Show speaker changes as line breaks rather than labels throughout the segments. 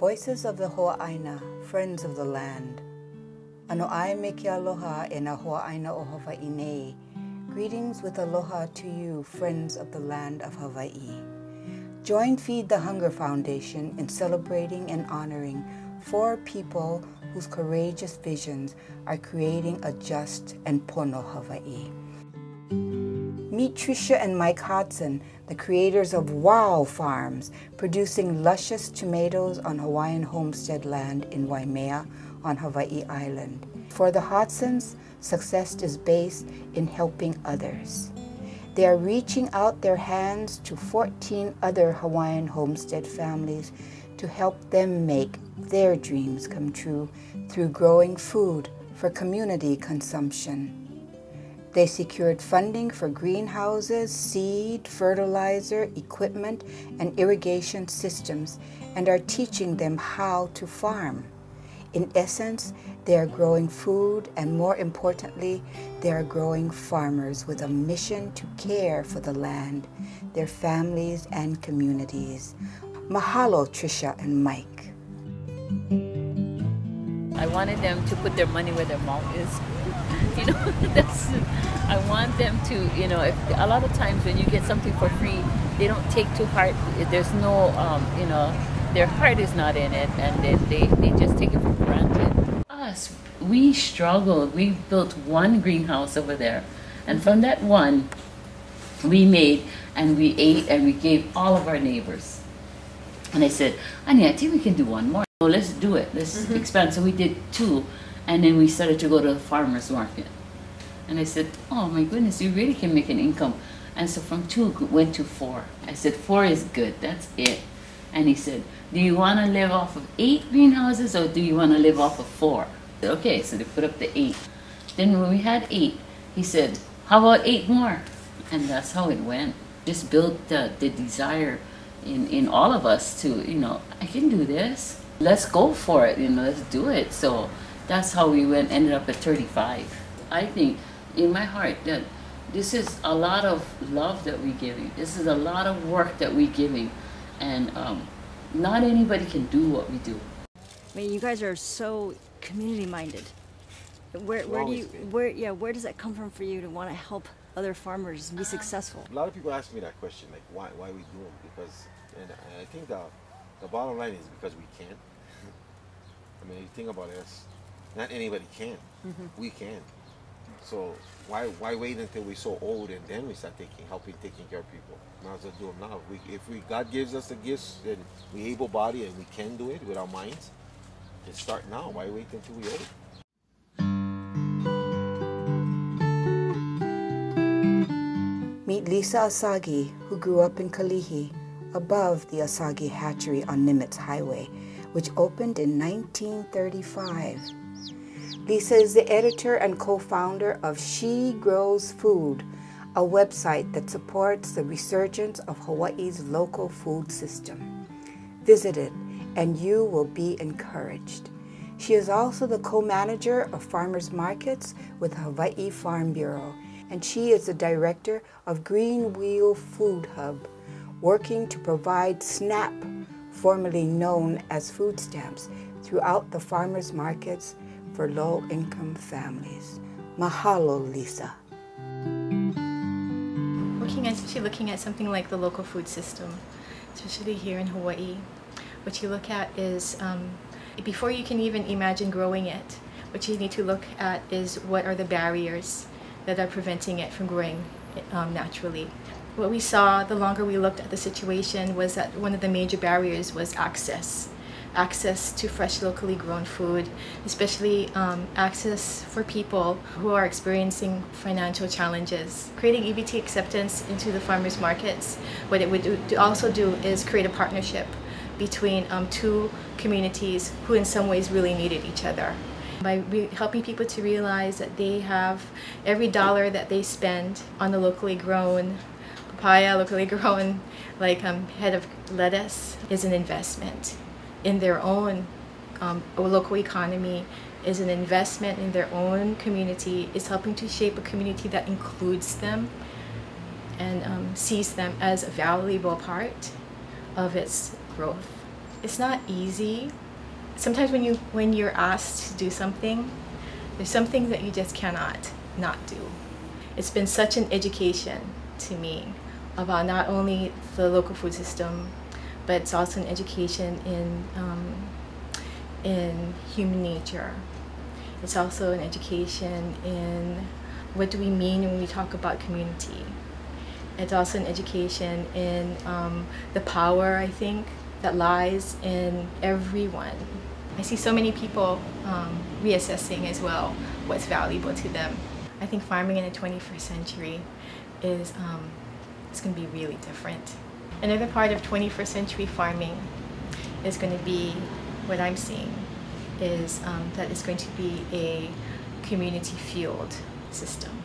Voices of the Ho'aina, friends of the land. Ano ai me ke aloha e na Ho'aina o Hawaii nei. Greetings with aloha to you, friends of the land of Hawaii. Join Feed the Hunger Foundation in celebrating and honoring 4 people whose courageous visions are creating a just and pono Hawaii. Meet Tricia and Mike Hodson, the creators of Wow Farms, producing luscious tomatoes on Hawaiian homestead land in Waimea on Hawaii Island. For the Hodsons, success is based in helping others. They are reaching out their hands to 14 other Hawaiian homestead families to help them make their dreams come true through growing food for community consumption. They secured funding for greenhouses, seed, fertilizer, equipment, and irrigation systems, and are teaching them how to farm. In essence, they are growing food, and more importantly, they are growing farmers with a mission to care for the land, their families, and communities. Mahalo, Tricia and Mike.
I wanted them to put their money where their mouth is. I want them to, if a lot of times when you get something for free, they don't take to heart. There's no, their heart is not in it, and they just take it for granted. Us, we struggled. We built one greenhouse over there, and from that one, we made and we ate and we gave all of our neighbors. And I said, Anya, I think we can do one more. So let's do it. Let's expand. So we did 2, and then we started to go to the farmer's market. And I said, oh my goodness, you really can make an income. And so from 2 went to 4. I said, 4 is good, that's it. And he said, do you want to live off of 8 greenhouses or do you want to live off of 4? I said, okay, so they put up the 8. Then when we had 8, he said, how about 8 more? And that's how it went. Just built the desire in all of us to, I can do this. Let's go for it, let's do it. So that's how we ended up at 35. I think in my heart that this is a lot of love that we're giving. This is a lot of work that we're giving. And not anybody can do what we do.
I mean, you guys are so community-minded. Where does that come from for you to want to help other farmers be successful?
A lot of people ask me that question, like why we do it, because, and I think the bottom line is because we can. I mean, you think about it, not anybody can. We can. So why wait until we're so old and then we start helping taking care of people? Might as well do them now. If God gives us the gifts, then we able-bodied and we can do it with our minds. Let's start now. Why wait until we're old?
Meet Lisa Asagi, who grew up in Kalihi, above the Asagi Hatchery on Nimitz Highway, which opened in 1935. Lisa is the editor and co-founder of She Grows Food, a website that supports the resurgence of Hawaii's local food system. Visit it and you will be encouraged. She is also the co-manager of farmers markets with Hawaii Farm Bureau, and she is the director of Green Wheel Food Hub, working to provide SNAP, formerly known as food stamps, throughout the farmers markets for low-income families. Mahalo, Lisa.
Especially looking at something like the local food system, especially here in Hawaii, what you look at is, before you can even imagine growing it, what you need to look at is what are the barriers that are preventing it from growing naturally. What we saw, the longer we looked at the situation, was that one of the major barriers was access to fresh, locally grown food, especially access for people who are experiencing financial challenges. Creating EBT acceptance into the farmers markets, what it would also do is create a partnership between 2 communities who in some ways really needed each other. By helping people to realize that they have every dollar that they spend on the locally grown papaya, locally grown head of lettuce, is an investment in their own local economy, is an investment in their own community, is helping to shape a community that includes them and sees them as a valuable part of its growth. It's not easy. Sometimes when you're asked to do something, there's some things that you just cannot not do. It's been such an education to me about not only the local food system, but it's also an education in human nature. It's also an education in what do we mean when we talk about community. It's also an education in the power, I think, that lies in everyone. I see so many people reassessing as well what's valuable to them. I think farming in the 21st century is it's going to be really different. Another part of 21st century farming is going to be, what I'm seeing, is that it's going to be a community-fueled system.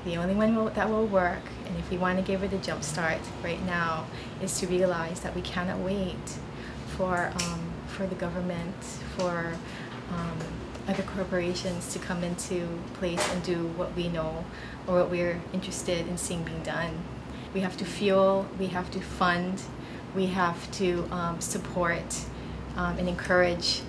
The only one that will work, and if we want to give it a jump start right now, is to realize that we cannot wait for the government, for other corporations to come into place and do what we know or what we're interested in seeing being done. We have to fuel, we have to fund, we have to support and encourage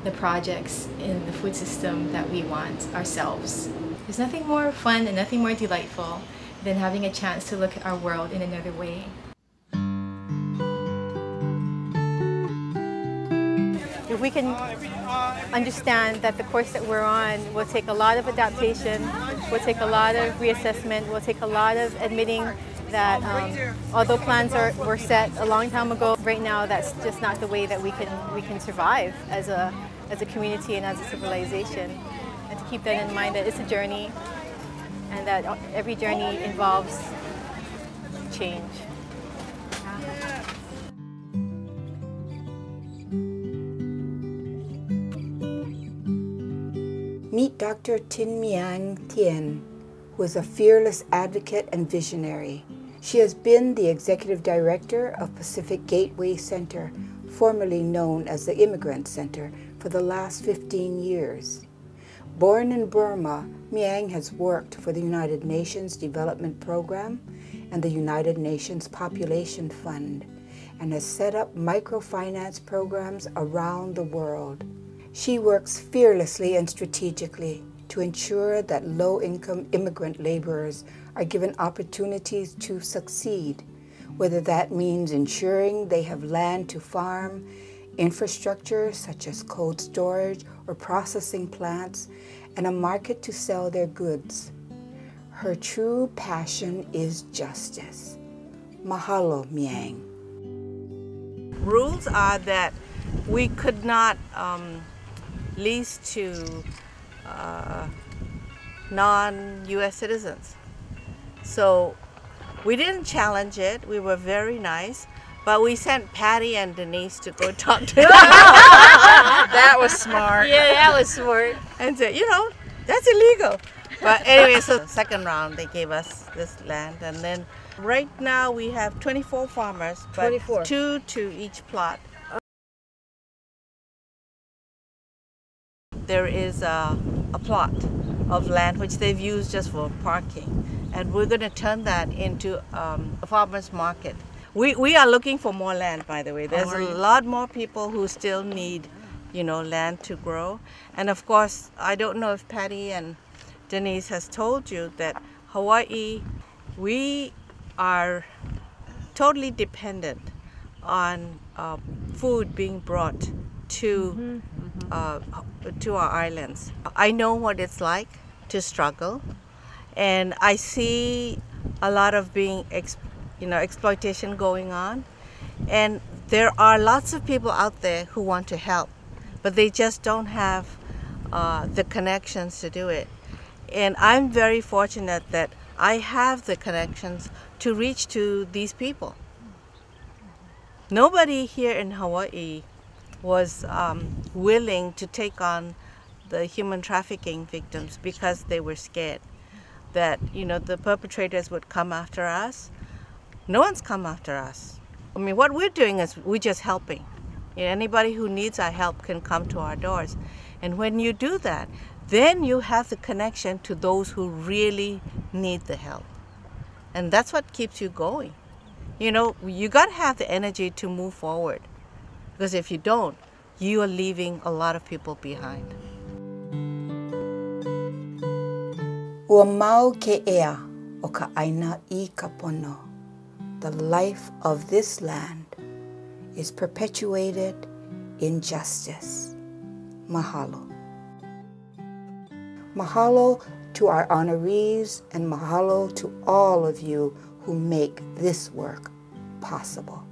the projects in the food system that we want ourselves. There's nothing more fun and nothing more delightful than having a chance to look at our world in another way. If we can understand that the course that we're on will take a lot of adaptation, will take a lot of reassessment, will take a lot of admitting that although plans were set a long time ago, right now that's just not the way that we can survive as a community and as a civilization. And to keep that in mind, that it's a journey, and that every journey involves change.
Meet Dr. Tin Miang Tien, who is a fearless advocate and visionary. She has been the executive director of Pacific Gateway Center, formerly known as the Immigrant Center, for the last 15 years. Born in Burma, Miang has worked for the United Nations Development Program and the United Nations Population Fund, and has set up microfinance programs around the world. She works fearlessly and strategically to ensure that low-income immigrant laborers are given opportunities to succeed, whether that means ensuring they have land to farm, infrastructure such as cold storage or processing plants, and a market to sell their goods. Her true passion is justice. Mahalo, Miang.
Rules are that we could not lease to non-U.S. citizens. So we didn't challenge it. We were very nice. But we sent Patty and Denise to go talk to them.
That was smart.
Yeah, that was smart. And said, you know, that's illegal. But anyway, so second round they gave us this land. And then right now we have 24 farmers, but
24.
2 to each plot. There is a plot of land which they've used just for parking. And we're going to turn that into a farmer's market. We are looking for more land, by the way. There's a lot more people who still need, you know, land to grow. And of course, I don't know if Patty and Denise has told you that Hawaii, we are totally dependent on food being brought to our islands. I know what it's like to struggle, and I see a lot of exploitation going on, and there are lots of people out there who want to help, but they just don't have the connections to do it. And I'm very fortunate that I have the connections to reach to these people. Nobody here in Hawaii was willing to take on the human trafficking victims because they were scared that, you know, the perpetrators would come after us. No one's come after us. I mean, what we're doing is we're just helping. You know, anybody who needs our help can come to our doors. And when you do that, then you have the connection to those who really need the help. And that's what keeps you going. You know, you got to have the energy to move forward. Because if you don't, you are leaving a lot of people behind.
Ua mau ke ea o ka aina I ka pono. The life of this land is perpetuated in justice. Mahalo. Mahalo to our honorees, and mahalo to all of you who make this work possible.